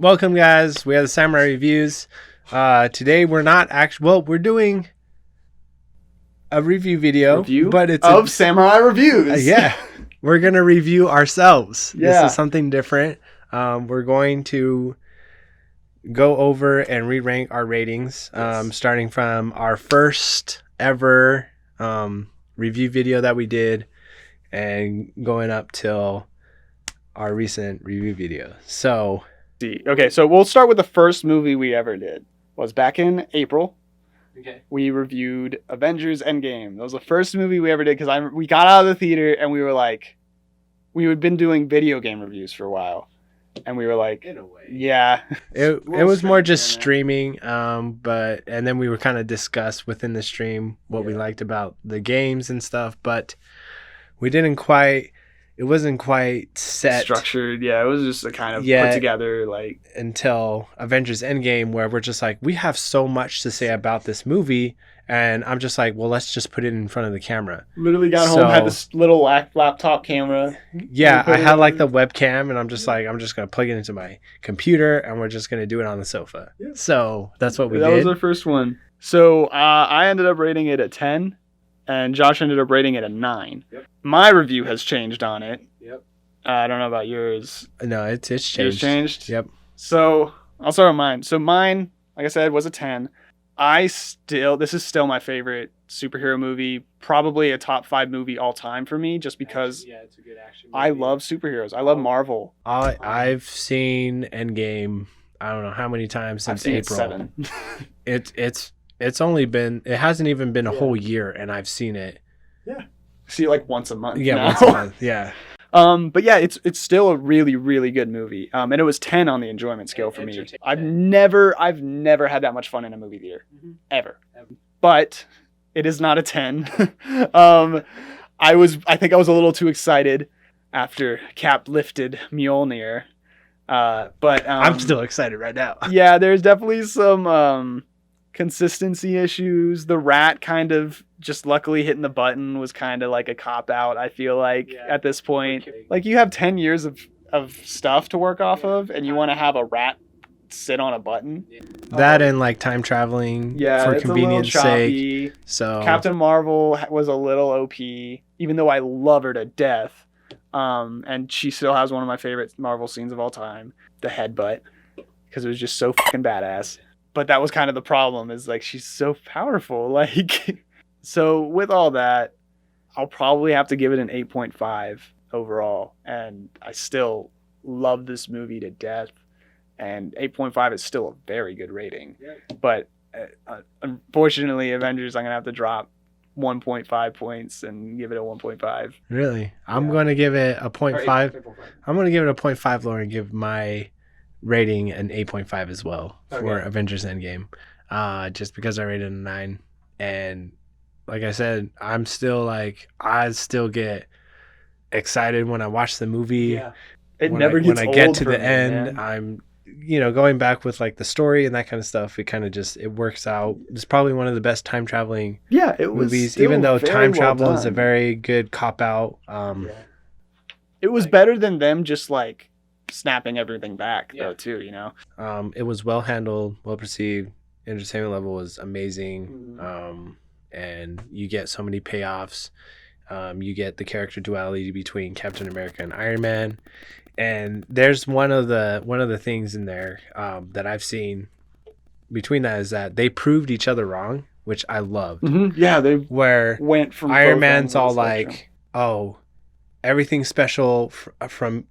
Welcome, guys. We have the Samurai Reviews. Today we're not actually... Well, we're doing a review video. But it's of Samurai Reviews. Yeah. We're going to review ourselves. Yeah. This is something different. We're going to go over and re-rank our ratings, starting from our first ever review video that we did and going up till our recent review video. So... Okay, so we'll start with the first movie we ever did. It was back in April. Okay. We reviewed Avengers Endgame. That was the first movie we ever did because we got out of the theater and we were like, we had been doing video game reviews for a while, and we were like, in a way, yeah. It was more just streaming, and then we were kind of discuss within the stream what we liked about the games and stuff, but we didn't quite. It wasn't quite set. Structured, yeah. It was just a kind of put together, like... Until Avengers Endgame, where we're just like, we have so much to say about this movie, and I'm just like, well, let's just put it in front of the camera. Literally got home, had this little laptop camera. Yeah, I had like the webcam, and I'm just like, I'm just going to plug it into my computer, and we're just going to do it on the sofa. Yeah. So that's what we did. That was our first one. So I ended up rating it a 10. And Josh ended up rating it a 9. Yep. My review has changed on it. Yep. I don't know about yours. No, it's changed. Yours changed? Yep. So I'll start with mine. So mine, like I said, was a 10. This is still my favorite superhero movie. Probably a top 5 movie all time for me, just because it's a good action movie. I love superheroes. I love Marvel. I've seen Endgame, I don't know how many times since April. 7. It hasn't even been a whole year, and I've seen it. Yeah. See it like once a month. Yeah, now. once a month. Yeah. But yeah, it's still a really, really good movie. And it was 10 on the enjoyment scale for me. I've never had that much fun in a movie theater. Mm-hmm. Ever. But it is not a 10. I think I was a little too excited after Cap lifted Mjolnir. But I'm still excited right now. Yeah, there's definitely some consistency issues. The rat kind of just luckily hitting the button was kind of like a cop out, I feel like, at this point. Like, you have 10 years of stuff to work off of, and you want to have a rat sit on a button. That and like time traveling for convenience sake. So Captain Marvel was a little OP, even though I love her to death. And she still has one of my favorite Marvel scenes of all time, the headbutt, because it was just so fucking badass. But that was kind of the problem, is like, she's so powerful. Like, so with all that, I'll probably have to give it an 8.5 overall. And I still love this movie to death. And 8.5 is still a very good rating. Yeah. But unfortunately, Avengers, I'm going to have to drop 1.5 points and give it a 1.5. Really? I'm going to give it a 0.5. I'm going to give it a 0.5 lower and give my rating an 8.5 as well for Avengers Endgame, just because I rated a 9. And like I said, I still get excited when I watch the movie. Yeah. It never gets old. When I get to the end, I'm going back with like the story and that kind of stuff. It kind of just, it works out. It's probably one of the best time traveling movies, even though time travel is a very good cop out. It was better than them just like snapping everything back though too, It was well handled, well perceived. Entertainment level was amazing. And you get so many payoffs. You get the character duality between Captain America and Iron Man, and there's one of the things in there that I've seen between that is that they proved each other wrong, which I loved. Yeah, they went from Iron Man's all like, oh, everything special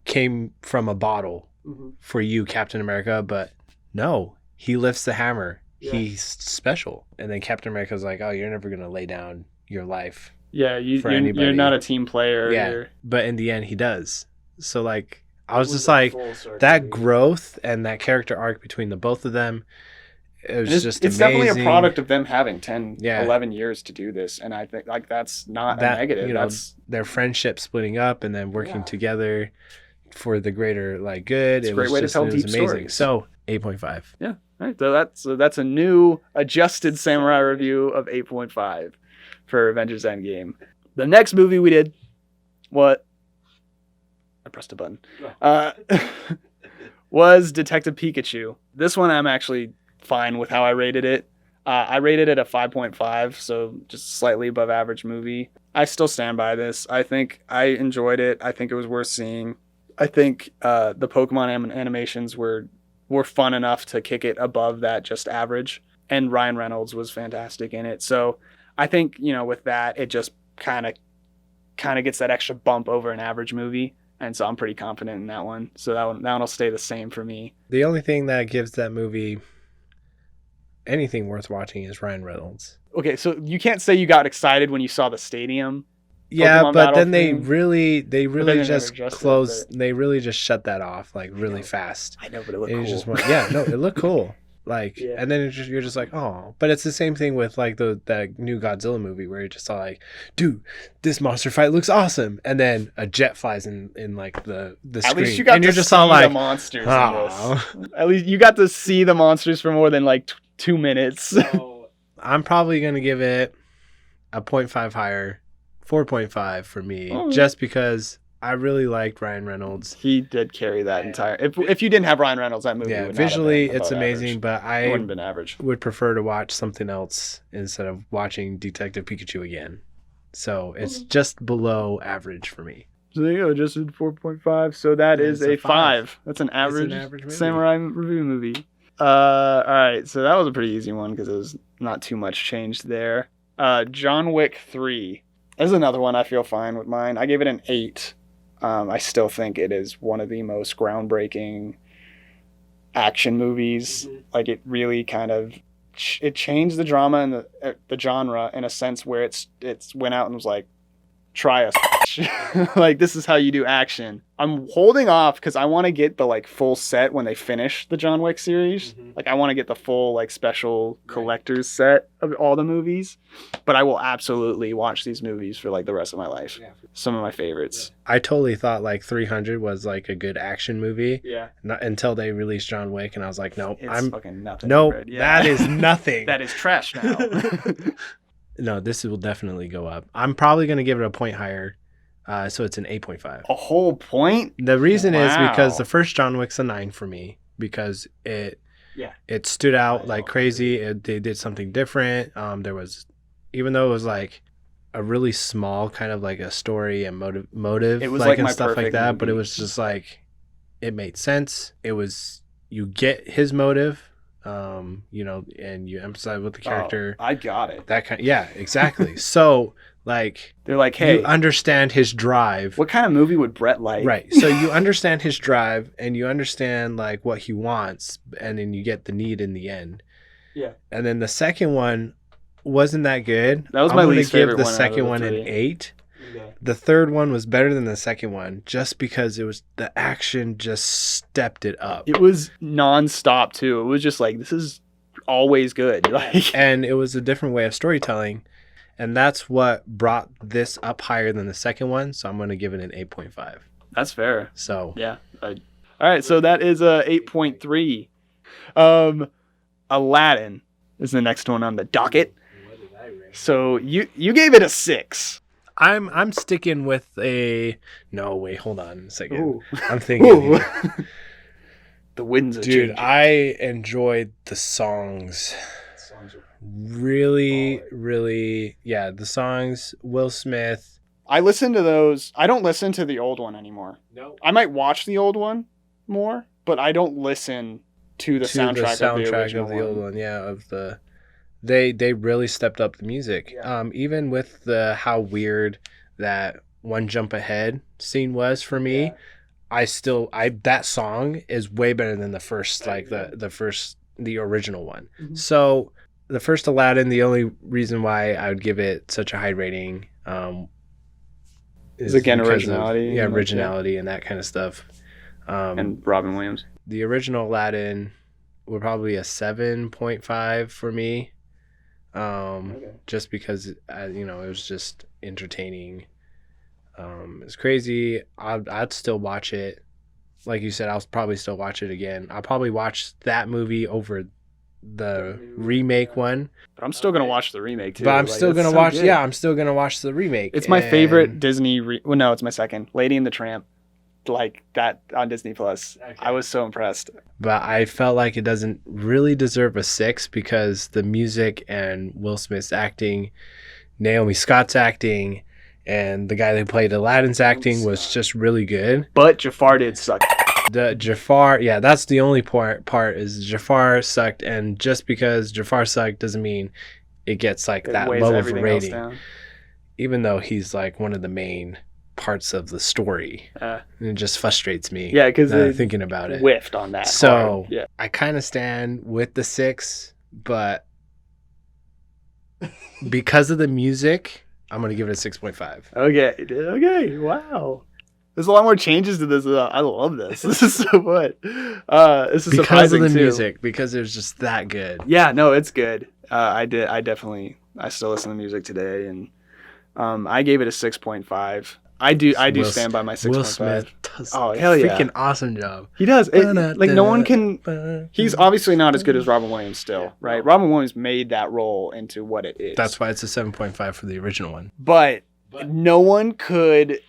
came from a bottle for you, Captain America, but no, he lifts the hammer. Yeah. He's special. And then Captain America's like, oh, you're never going to lay down your life. Yeah, you're not a team player. Yeah, but in the end, he does. So, like, I was just like, that growth and that character arc between the both of them, it was just amazing. It's definitely a product of them having 10, 11 years to do this. And I think, like, that's not a negative. That's their friendship splitting up and then working together for the greater, like, good. It's a great way to tell deep stories. So, 8.5. Yeah. All right. So that's a new adjusted Samurai review of 8.5 for Avengers Endgame. The next movie we did, I pressed a button, was Detective Pikachu. This one I'm actually fine with how I rated it. I rated it a 5.5, so just slightly above average movie. I still stand by this. I think I enjoyed it. I think it was worth seeing. I think the Pokemon animations were fun enough to kick it above that just average. And Ryan Reynolds was fantastic in it. So I think, with that, it just kind of gets that extra bump over an average movie. And so I'm pretty confident in that one. So that one will stay the same for me. The only thing that gives that movie anything worth watching is Ryan Reynolds. Okay, so you can't say you got excited when you saw the stadium. Yeah, Pokemon but then thing. they really never just adjusted closed. it. They really just shut that off like really fast. I know, but it looked And cool. you just went, yeah, no, it looked cool. Like, Yeah. and then you're just like, oh, but it's the same thing with like that new Godzilla movie where you're just all like, dude, this monster fight looks awesome, and then a jet flies in like the At screen, least you got and to you're just see all like, the monsters oh. in this. At least you got to see the monsters for more than like 2 minutes. So I'm probably gonna give it a 0.5 higher, 4.5 for me, just because I really liked Ryan Reynolds. He did carry that entire. If you didn't have Ryan Reynolds, that movie would visually not have been it's above amazing, average. but It I wouldn't have been average. would prefer to watch something else instead of watching Detective Pikachu again. So it's just below average for me. So there you go, just 4.5. So that is it's a a 5. That's an average, average movie. samurai review movie. All right, so that was a pretty easy one because it was not too much changed there. John Wick 3. This is another one I feel fine with mine. I gave it an 8. I still think it is one of the most groundbreaking action movies. Mm-hmm. Like it really kind of it changed the drama and the genre in a sense where it's went out and was like, try us. Like this is how you do action. I'm holding off because I want to get the like full set when they finish the John Wick series. Mm-hmm. Like I want to get the full like special collector's set of all the movies. But I will absolutely watch these movies for like the rest of my life. Yeah. Some of my favorites. I totally thought like 300 was like a good action movie. Yeah. Not until they released John Wick, and I was like, nope, it's fucking nothing. Nope, that is nothing. That is trash now. No, this will definitely go up. I'm probably going to give it a point higher. So it's an 8.5. A whole point? The reason is because the first John Wick's a 9 for me because it stood out like crazy. They did something different. There was, even though it was like a really small kind of like a story and motive, it was like like and my stuff like that, movie. but it was just like it made sense. It was, you get his motive. And you emphasize with the character. I got it. That kind, yeah, exactly. So like they're like, hey, you understand his drive. What kind of movie would Brett like? Right. So you understand his drive and you understand like what he wants, and then you get the need in the end. Yeah. And then the second one wasn't that good. That was my least favorite one. The second one an 8. Okay. The third one was better than the second one just because it was the action just stepped it up. It was nonstop too. It was just like, this is always good. Like, and it was a different way of storytelling, and that's what brought this up higher than the second one. So I'm going to give it an 8.5. That's fair. So yeah. All right. So that is a 8.3. Aladdin is the next one on the docket. What did I rate? So you gave it a 6. I'm sticking with a no. Wait, hold on a second. Ooh. I'm thinking. The winds are Dude, changing. I enjoyed the songs. Really. Yeah, the songs. Will Smith. I listen to those. I don't listen to the old one anymore. No. I might watch the old one more, but I don't listen to the soundtrack of the original one. Old one. Yeah, of the. They really stepped up the music. Yeah. Even with how weird that One Jump Ahead scene was for me. Yeah. That song is way better than the first, like the original one. Mm-hmm. So the first Aladdin, the only reason why I would give it such a high rating is again originality. Originality and that kind of stuff. And Robin Williams. The original Aladdin would probably a 7.5 for me. Just because it was just entertaining. It's crazy. I'd still watch it. Like you said, I'll probably still watch it again. I'll probably watch that movie over the remake one. But I'm still gonna watch the remake too. But I'm still gonna watch. Good. Yeah, I'm still gonna watch the remake. It's my favorite Disney. No, it's my second. Lady and the Tramp. like that on Disney Plus. Okay. I was so impressed. But I felt like it doesn't really deserve a 6 because the music and Will Smith's acting, Naomi Scott's acting, and the guy who played Aladdin's acting was just really good. But Jafar did suck. The Jafar, yeah, that's the only part is Jafar sucked, and just because Jafar sucked doesn't mean it gets like It that weighs low of a everything else rating. down. Even though he's like one of the main parts of the story. And it just frustrates me. Yeah, because thinking about it. Whiffed on that. So hard. Yeah. I kind of stand with the 6, but because of the music, I'm gonna give it a 6.5. Okay. Wow. There's a lot more changes to this. I love this. This is so fun. This is Because surprising of the too. music, because it's just that good. Yeah, no, it's good. I still listen to music today, and I gave it a 6.5. I do stand by my 6.5. Will Smith does Oh, hell yeah. freaking awesome job. He does. Like no one can. He's obviously not as good as Robin Williams still, right? Robin Williams made that role into what it is. That's why it's a 7.5 for the original one. But no one could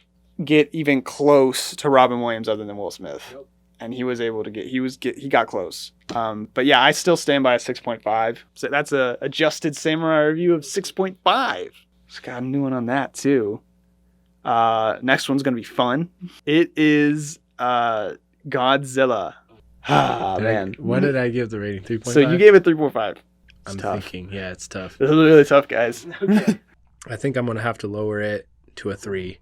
get even close to Robin Williams other than Will Smith. Yep. And he was able to he got close. But yeah, I still stand by a 6.5. So that's a adjusted samurai review of 6.5. Just got a new one on that too. Next one's gonna be fun. It is Godzilla. What did I give the rating? 3.5? So you gave it 3.5. I'm tough. thinking, yeah, it's tough. This is really tough, guys. I think I'm gonna have to lower it to a 3.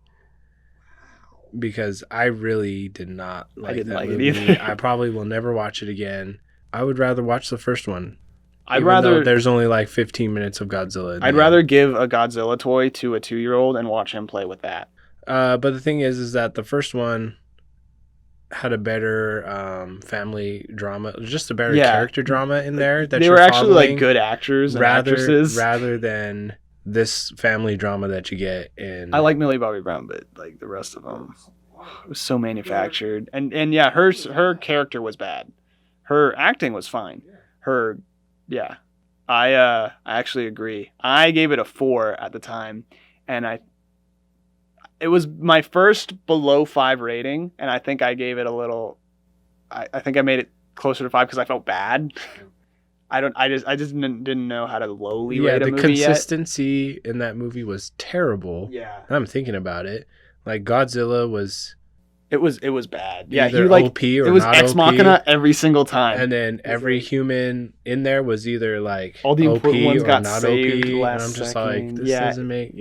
Because I really did not like that movie. It either. I probably will never watch it again. I would rather watch the first one. I'd rather. There's only like 15 minutes of Godzilla. I'd rather give a Godzilla toy to a 2-year-old and watch him play with that. But the thing is that the first one had a better family drama, just a better character drama in there. That they were actually like good actors and actresses, rather than this family drama that you get in. I like Millie Bobby Brown, but like the rest of them, it was so manufactured. And yeah, her character was bad. Her acting was fine. I actually agree. I gave it a 4 at the time, and it was my first below 5 rating, and I think I gave it a little. I think I made it closer to 5 because I felt bad. I just didn't know how to lowly rate a movie. The consistency in that movie was terrible. Yeah, and I'm thinking about it. Like Godzilla was. It was bad. Yeah, either OP or it was not Ex OP. Machina every single time. And then every human in there was either like all the OP important ones or got not saved OP. last And I'm just second. like, this doesn't make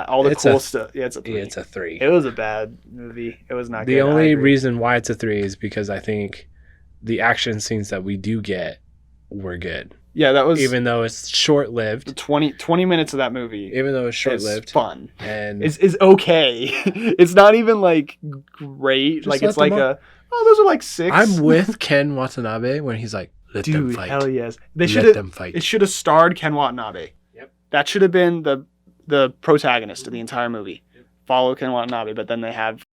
all the cool stuff. Yeah, it's a 3. Yeah, it's a 3. It was a bad movie. It was not good. The only reason why it's a 3 is because I think the action scenes that we do get were good. Yeah, that was, even though it's short-lived. 20 minutes of that movie. Even though it's short-lived, it's fun and is okay. It's not even like great. Like it's like those are like 6. I'm with Ken Watanabe when he's like, let them fight. Hell yes. Let them fight. It should have starred Ken Watanabe. Yep. That should have been the protagonist of the entire movie. Yep. Follow Ken Watanabe, but then they have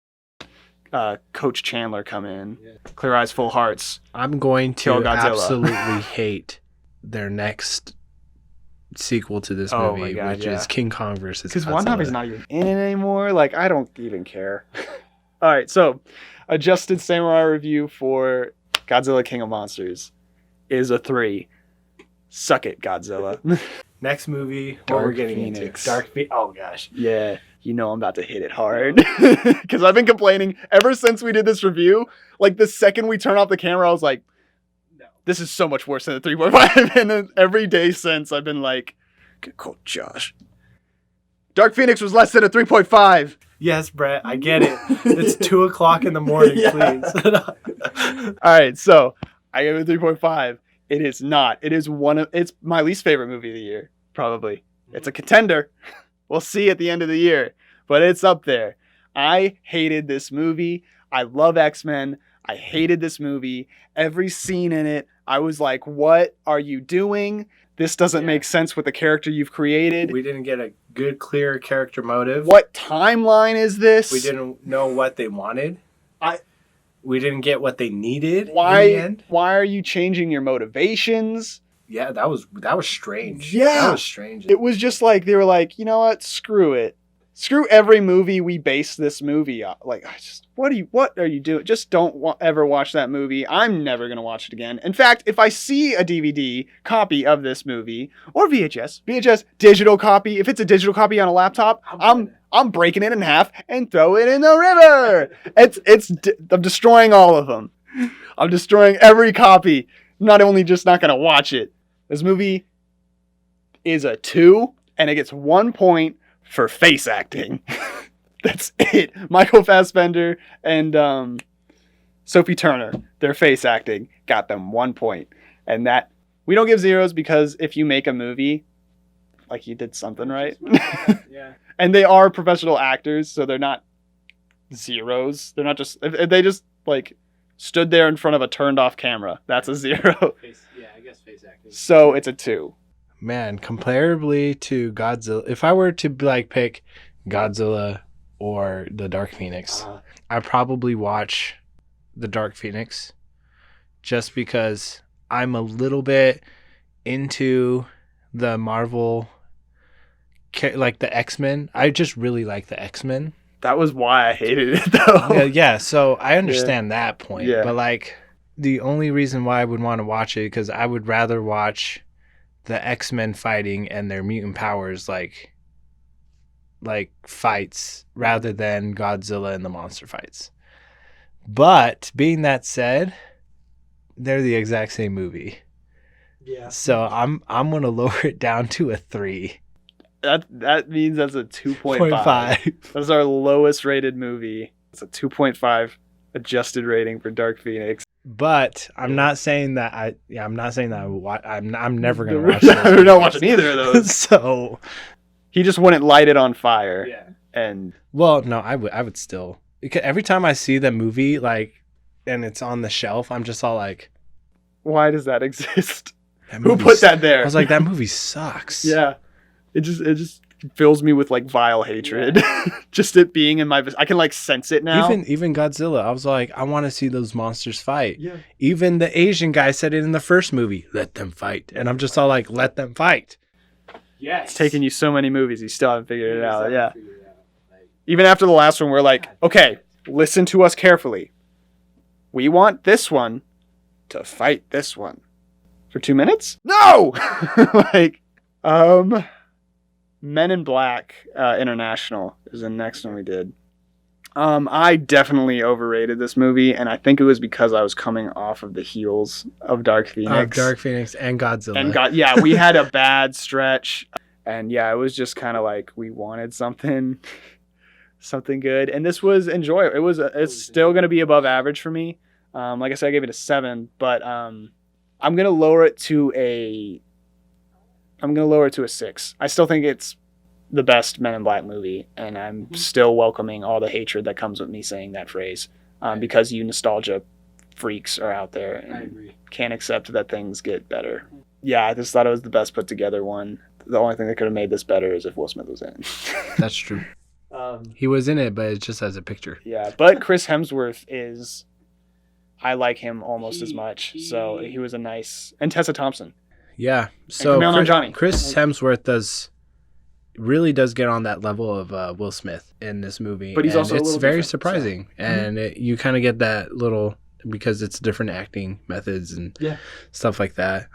Coach Chandler come in. Yeah. Clear Eyes, Full Hearts. I'm going to absolutely hate their next sequel to this movie, which is King Kong versus Godzilla. Because Watanabe's not even in it anymore. Like, I don't even care. All right, so adjusted samurai review for Godzilla King of Monsters is a 3. Suck it, Godzilla. Next movie, Dark we're getting Phoenix. into Dark Phoenix. Oh gosh, yeah. You know I'm about to hit it hard. Because I've been complaining ever since we did this review. Like, the second we turn off the camera, I was like, no, this is so much worse than the 3.5. And then every day since, I've been like, get called Josh. Dark Phoenix was less than a 3.5. Yes, Brett, I get it. It's 2 o'clock in the morning, please. All right, so I gave it a 3.5. It is not. It's my least favorite movie of the year, probably. It's a contender. We'll see at the end of the year, but it's up there. I hated this movie. I love X-Men. I hated this movie. Every scene in it, I was like, what are you doing? This doesn't make sense with the character you've created. We didn't get a good, clear character motive. What timeline is this? We didn't know what they wanted. We didn't get what they needed. Why? In the end. Why are you changing your motivations? Yeah, that was strange. Yeah. That was strange. It was just like, they were like, you know what? Screw it. Screw every movie we base this movie on. Like, what are you doing? Just don't ever watch that movie. I'm never going to watch it again. In fact, if I see a DVD copy of this movie or VHS digital copy, if it's a digital copy on a laptop, I'm breaking it in half and throw it in the river. I'm destroying all of them. I'm destroying every copy. I'm not only just not going to watch it. This movie is a 2 and it gets 1 point for face acting. That's it. Michael Fassbender and Sophie Turner, their face acting got them 1 point. And that, we don't give zeros because if you make a movie, like you did something right. Yeah. And they are professional actors, so they're not zeros. They're not just, if they just like stood there in front of a turned off camera, that's a 0. I guess face acting. So it's a 2. Man, comparably to Godzilla, if I were to like pick Godzilla or the Dark Phoenix, I'd probably watch the Dark Phoenix just because I'm a little bit into the Marvel, like the X-Men. I just really like the X-Men. That was why I hated it, though. Yeah, so I understand that point. Yeah. But like the only reason why I would want to watch it because I would rather watch the X-Men fighting and their mutant powers like fights rather than Godzilla and the monster fights. But being that said, they're the exact same movie. Yeah. So I'm gonna lower it down to a 3. That means that's a 2.5. 0.5. That's our lowest rated movie. It's a 2.5 adjusted rating for Dark Phoenix. But I'm not saying that I'm never gonna watch We're not watching either of those. So he just wouldn't light it on fire. Yeah. And well, no, I would still, because every time I see the movie like and it's on the shelf, I'm just all like, why does that exist? Who put that there? I was like, that movie sucks. Yeah. It just fills me with like vile hatred. Yeah. Just it being in my, I can like sense it now. Even Godzilla, I was like, I want to see those monsters fight. Yeah. Even the Asian guy said it in the first movie, let them fight. And I'm just all like, let them fight. Yes. It's taken you so many movies, you still haven't figured it out. Yeah. Even after the last one, we're like, okay, listen to us carefully. We want this one to fight this one. For 2 minutes? No! Like, Men in Black International is the next one we did. I definitely overrated this movie, and I think it was because I was coming off of the heels of Dark Phoenix. Dark Phoenix and Godzilla. Yeah, we had a bad stretch, and yeah, it was just kind of like we wanted something good, and this was enjoyable. It's still going to be above average for me. Like I said, I gave it a 7, but I'm gonna lower it to a 6. I still think it's the best Men in Black movie, and I'm still welcoming all the hatred that comes with me saying that phrase, because you nostalgia freaks are out there and can't accept that things get better. Yeah, I just thought it was the best put together one. The only thing that could have made this better is if Will Smith was in it. That's true. He was in it, but it's just as a picture. Yeah, but Chris Hemsworth is, I like him almost as much. So he was a nice, and Tessa Thompson. Yeah. So Chris Hemsworth really does get on that level of Will Smith in this movie. But he's also it's very different, surprising. So. And you kind of get that little, because it's different acting methods and stuff like that.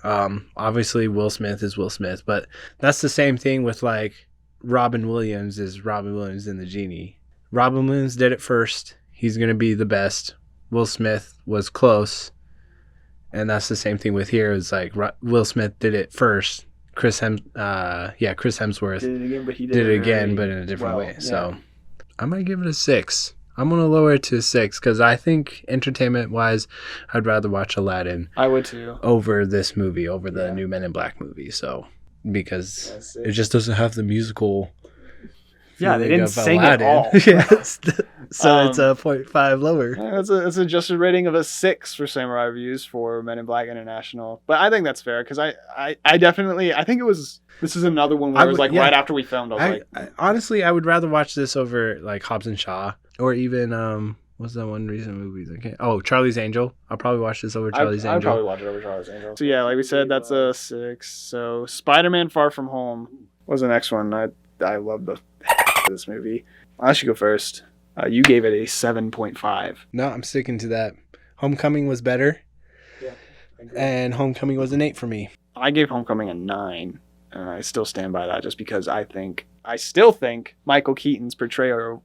Obviously Will Smith is Will Smith, but that's the same thing with like Robin Williams is Robin Williams in The Genie. Robin Williams did it first. He's going to be the best. Will Smith was close. And that's the same thing with here. It's like Will Smith did it first. Chris Hemsworth did it again, but he did it again, but in a different way. Yeah. So I'm going to give it a 6. I'm going to lower it to a 6 because I think entertainment-wise, I'd rather watch Aladdin. I would too. Over this movie, over the new Men in Black movie. So because it just doesn't have the musical. Yeah, they didn't sing Aladdin. At all. Yes. So it's a 0.5 lower. That's an adjusted rating of a 6 for Samurai Reviews for Men in Black International. But I think that's fair because I definitely, I think this is another one where it was like right after we filmed. I honestly, I would rather watch this over like Hobbs and Shaw or even, what's that one recent movie? Charlie's Angel. I'll probably watch this over Charlie's Angel. I'd probably watch it over Charlie's Angel. So yeah, like we said, that's a 6. So Spider-Man Far From Home was the next one. I love the for this movie. I should go first. You gave it a 7.5. No, I'm sticking to that. Homecoming was better. Yeah. And Homecoming was an 8 for me. I gave Homecoming a 9, and I still stand by that just because I still think Michael Keaton's portrayal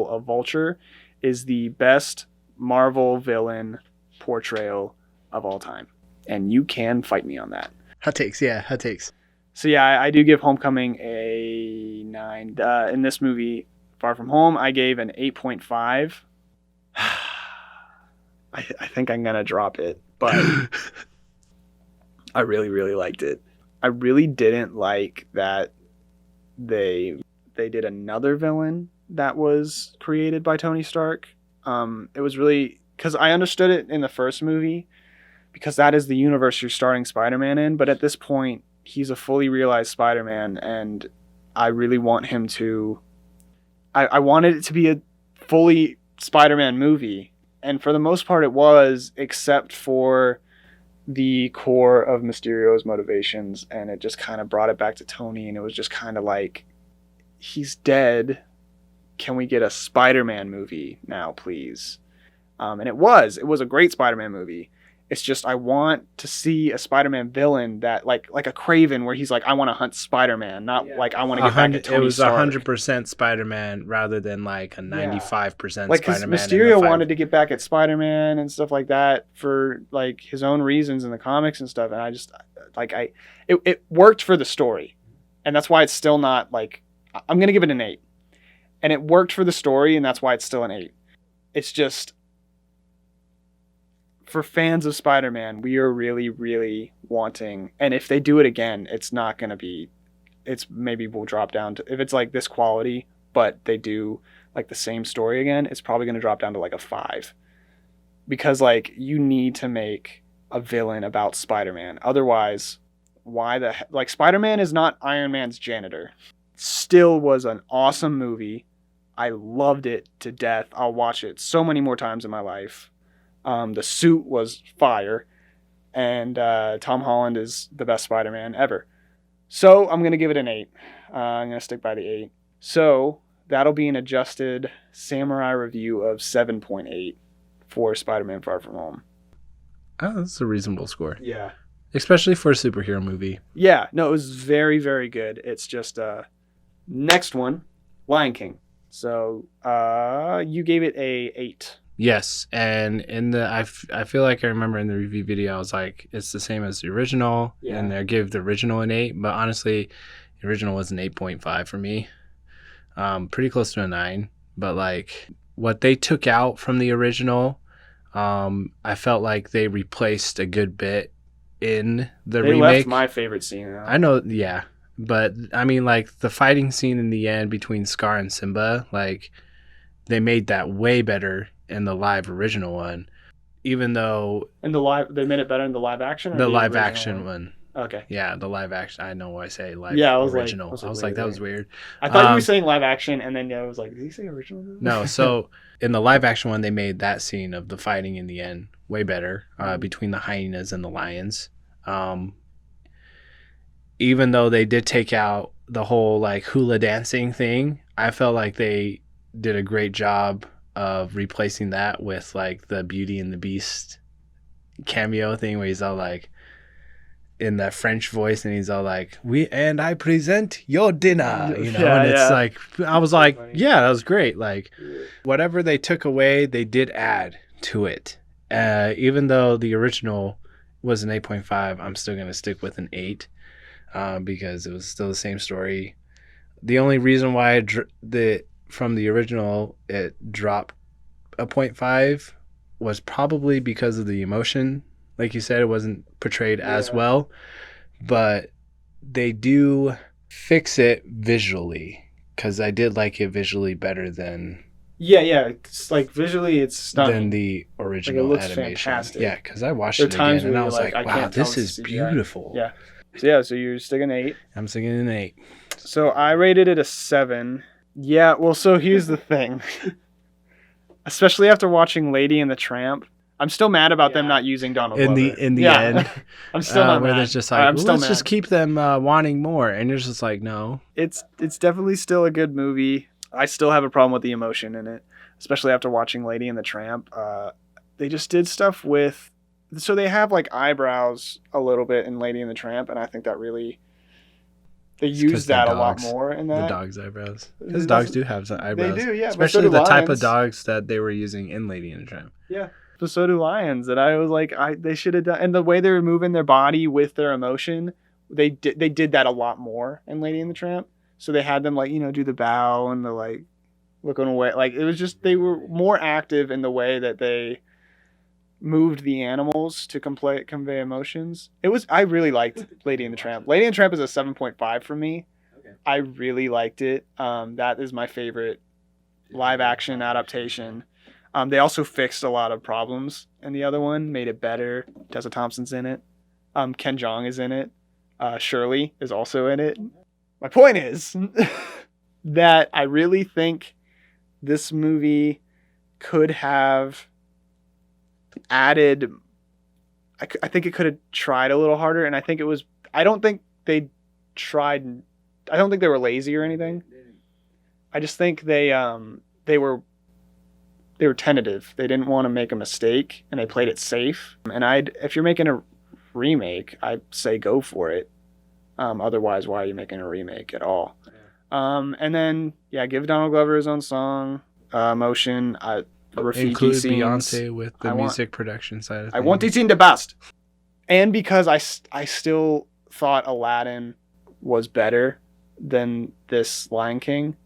of Vulture is the best Marvel villain portrayal of all time. And you can fight me on that. Hot takes. So yeah, I do give Homecoming a 9. In this movie, Far From Home, I gave an 8.5. I think I'm going to drop it, but I really, really liked it. I really didn't like that they did another villain that was created by Tony Stark. It was really, because I understood it in the first movie, because that is the universe you're starting Spider-Man in, but at this point, he's a fully realized Spider-Man, and I really want him to... I wanted it to be a fully Spider-Man movie, and for the most part it was, except for the core of Mysterio's motivations, and it just kind of brought it back to Tony, and it was just kind of like, he's dead. Can we get a Spider-Man movie now, please? And it was a great Spider-Man movie. It's just I want to see a Spider-Man villain that like a Kraven, where he's like, I want to hunt Spider-Man, not like I want to get back at Tony Stark. It was 100% Spider-Man rather than like a 95% like, Spider-Man. Like, Mysterio wanted to get back at Spider-Man and stuff like that for like his own reasons in the comics and stuff, and I just it worked for the story, and that's why it's still not like, I'm gonna give it an 8, and it worked for the story, and that's why it's still an 8. It's just, for fans of Spider-Man, we are really, really wanting, and if they do it again, it's not going to be, it's maybe we'll drop down to, if it's like this quality, but they do like the same story again, it's probably going to drop down to like a 5. Because like, you need to make a villain about Spider-Man. Otherwise, like, Spider-Man is not Iron Man's janitor. Still was an awesome movie. I loved it to death. I'll watch it so many more times in my life. The suit was fire, and Tom Holland is the best Spider-Man ever. So I'm going to give it an 8. I'm going to stick by the 8. So that'll be an adjusted Samurai review of 7.8 for Spider-Man Far From Home. Oh, that's a reasonable score. Yeah. Especially for a superhero movie. Yeah. No, it was very, very good. It's just, next one, Lion King. So you gave it a 8. Yes, and in the I feel like I remember in the review video I was like, it's the same as the original, and I gave the original an 8, but honestly, the original was an 8.5 for me, pretty close to a 9. But like, what they took out from the original, I felt like they replaced a good bit in the remake. They left my favorite scene out. I know, yeah, but I mean, like, the fighting scene in the end between Scar and Simba, like, they made that way better in the live original one, even though they made it better in the live action, or the live action one. Okay. Yeah, the live action. I know why I say live original. I was like, that was weird. I thought you were saying live action, and then I was like, did he say original? No, so in the live action one, they made that scene of the fighting in the end way better, between the hyenas and the lions. Even though they did take out the whole like hula dancing thing, I felt like they did a great job of replacing that with like the Beauty and the Beast cameo thing, where he's all like in that French voice, and he's all like, I present your dinner, you know. Yeah, and it's like, I was like, yeah, that was great. Like, whatever they took away, they did add to it. Even though the original was an 8.5, I'm still going to stick with an 8, because it was still the same story. The only reason why from the original it dropped a 0.5 was probably because of the emotion. Like you said, it wasn't portrayed as well, but they do fix it visually, because I did like it visually better than it's like visually it's stunning than the original. Like, it looks animation. Fantastic. Yeah, because I watched it again and I was like, wow, this is beautiful. Yeah, so you're sticking an 8. I'm sticking an 8. So I rated it a 7. Yeah, well, so here's the thing. Especially after watching Lady and the Tramp, I'm still mad about them not using Donald in Glover. the end. I'm still not where mad. there's just like, I'm well, still let's mad. just keep them wanting more, and you're just like, no. It's definitely still a good movie. I still have a problem with the emotion in it, especially after watching Lady and the Tramp. They just did stuff with, so they have like eyebrows a little bit in Lady and the Tramp, and I think that really they use that a lot more in that. The dog's eyebrows, because dogs do have some eyebrows. They do, yeah. Especially so the lions. type of dogs that they were using in Lady and the Tramp. Yeah. But so do lions. And I was like, they should have done, and the way they were moving their body with their emotion, they did that a lot more in Lady and the Tramp. So they had them like, do the bow and the like looking away. Like it was just, they were more active in the way that they moved the animals to convey emotions. I really liked Lady and the Tramp. Lady and the Tramp is a 7.5 for me. Okay. I really liked it. That is my favorite live action adaptation. They also fixed a lot of problems in the other one, made it better. Tessa Thompson's in it. Ken Jeong is in it. Shirley is also in it. My point is that I really think this movie could have added. I think it could have tried a little harder, and I think it was. I don't think they tried. I don't think they were lazy or anything. I just think they were tentative. They didn't want to make a mistake, and they played it safe. And if you're making a remake, I'd say go for it. Otherwise, why are you making a remake at all? And then, give Donald Glover his own song, Motion, Rafiki include scenes. Beyonce with the music production side of things. I want it in the best. And because I still thought Aladdin was better than this Lion King.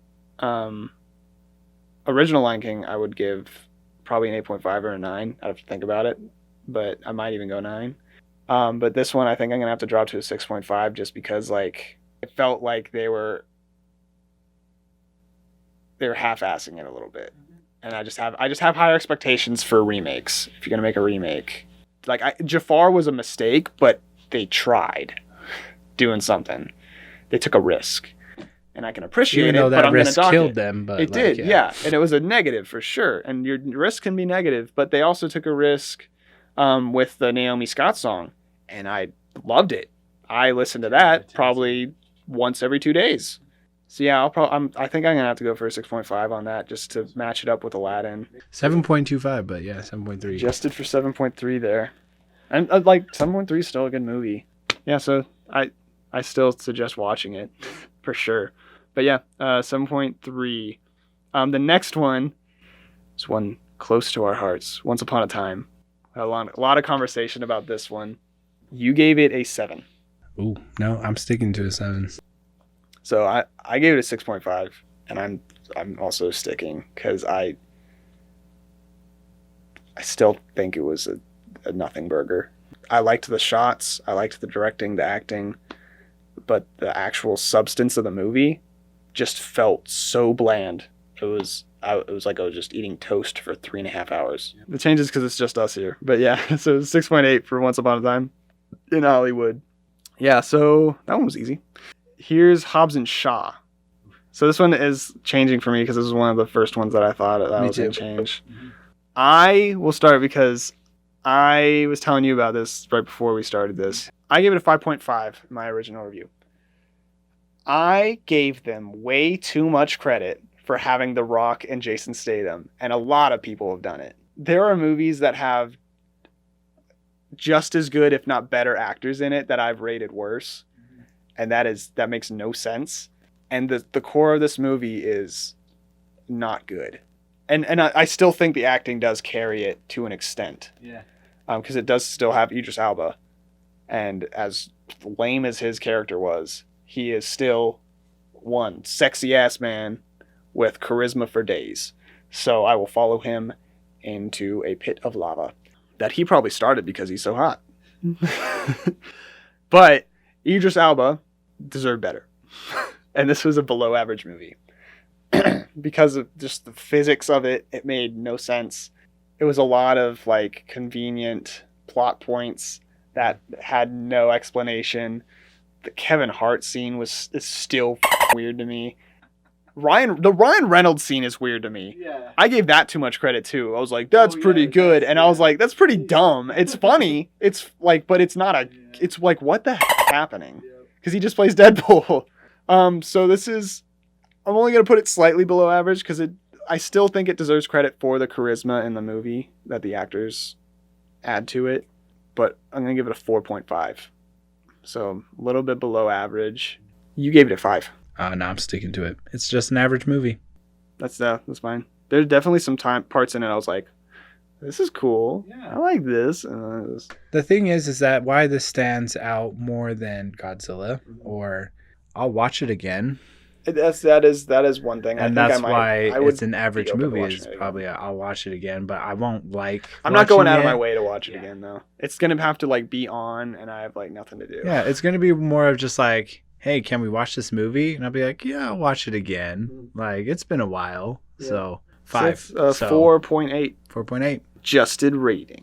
Original Lion King, I would give probably an 8.5 or a 9. I'd have to think about it, but I might even go 9. But this one, I think I'm going to have to drop to a 6.5 just because, like, it felt like they were half-assing it a little bit. And I just have higher expectations for remakes. If you're going to make a remake. Like, Jafar was a mistake, but they tried doing something. They took a risk. And I can appreciate it, but I'm going to dock killed them. But it did, yeah. And it was a negative for sure. And your risk can be negative, but they also took a risk with the Naomi Scott song, and I loved it. I listened to that probably once every 2 days. So yeah, I think I'm gonna have to go for a 6.5 on that just to match it up with Aladdin. 7.25, but yeah, 7.3. Adjusted for 7.3 there, and like 7.3 is still a good movie. Yeah, so I still suggest watching it for sure. But yeah, 7.3. The next one is one close to our hearts. Once Upon a Time. A lot of conversation about this one. You gave it a 7. Ooh, no, I'm sticking to a 7. So I gave it a 6.5, and I'm also sticking because I still think it was a nothing burger. I liked the shots, I liked the directing, the acting, but the actual substance of the movie just felt so bland. It was like I was just eating toast for 3.5 hours. The change is because it's just us here. But yeah, so 6.8 for Once Upon a Time in Hollywood. Yeah, so that one was easy. Here's Hobbs and Shaw. So this one is changing for me because this is one of the first ones that I thought that was going to change. Mm-hmm. I will start because I was telling you about this right before we started this. I gave it a 5.5 in my original review. I gave them way too much credit for having The Rock and Jason Statham, and a lot of people have done it. There are movies that have just as good, if not better, actors in it that I've rated worse, and that makes no sense. And the core of this movie is not good, and I still think the acting does carry it to an extent. Yeah, because it does still have Idris Elba, and as lame as his character was, he is still one sexy ass man with charisma for days. So I will follow him into a pit of lava that he probably started because he's so hot. But Idris Elba deserved better. And this was a below average movie. Because of just the physics of it, it made no sense. It was a lot of like convenient plot points that had no explanation. The Kevin Hart scene is still weird to me. The Ryan Reynolds scene is weird to me. Yeah. I gave that too much credit too. I was like, that's pretty good. And I was like, that's pretty dumb. It's funny. It's like, but it's not it's like, what the heck is happening? Because he just plays Deadpool. So this is, I'm only going to put it slightly below average because I still think it deserves credit for the charisma in the movie that the actors add to it. But I'm going to give it a 4.5. So a little bit below average. You gave it a 5. No, I'm sticking to it. It's just an average movie. That's fine. There's definitely some parts in it I was like, this is cool. Yeah. I like this. The thing is that why this stands out more than Godzilla, or I'll watch it again. That is one thing. And that's why it's an average movie. Is probably I'll watch it again, but I won't like. I'm not going out of my way to watch it again though. It's gonna have to like be on, and I have like nothing to do. Yeah, it's gonna be more of just like, hey, can we watch this movie? And I'll be like, yeah, I'll watch it again. Like it's been a while, so 5. So 4.8. 4.8. Adjusted rating.